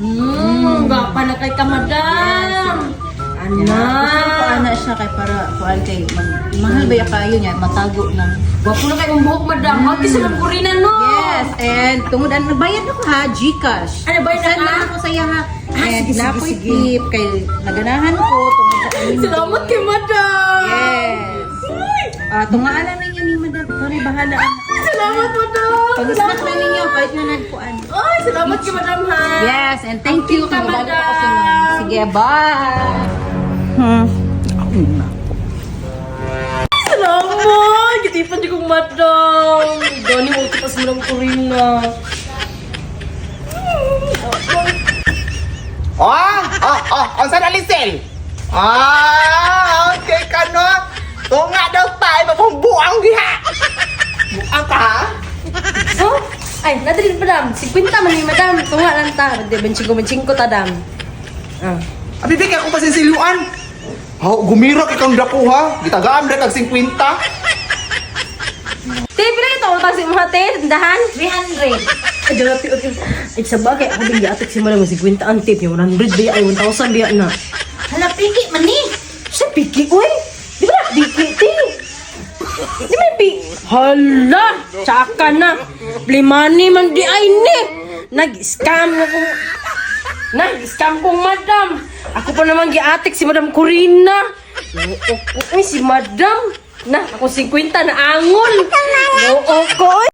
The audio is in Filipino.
Gapa na kay ka, madam. Gusto ko ana siya kay para kuan kay mahal ba ya kayo niya matago lang. Gwapo na kay mong buhok, madam. Magkisa lang kurinan, no? Yes, and tungod nagbayad ako ha, GCash. Ano, bayad na Send ka? lang ako sa iya ha. And sige, napoy sige. tip kay naganahan ko tungod sa amin. Salamat kay madam. Yes. Tungaan na ninyo ni Madam. Sorry, bahala. Salamat, madam. Pag-snack na ninyo, kahit na nagkuan. Ay, salamat kay madam, ha? Yes, and thank you. Thank you, Kung Madam. ako sa sige, bye. Salamat! Gitipan niyo kong madam. Gani mo tipas mo ng kurina. Ang saan alisin? Okay ka no? Tunga daw tayo, mapambuang diha! Buang ka ha? So, ay, nadalin madam. 50 man ni madam. Tunga lang ta. Benching-benching ko, tadam. Abibig ako pa sinsiluan. Gumirak ikang dako ha? Gitagaan na kag 50. Pila ito, utang si mga te, tindahan? 300. Ay, dati, ay, sa bagay, ako din atik si madam, 50 ang tip, yung 100 biya, ay 1,000 biya na. Hala, piki man ni. Siya, piki, uy! Di ba na, piki, ti? Di ba piki? Hala! Tsaka na! Plimani man di ay ni! Nag-scam na kong... Nag-scam kong madam! Ako pa naman giatik si Madam Corina! Uy, si madam! Na, ako 50 na angol! Oo ko!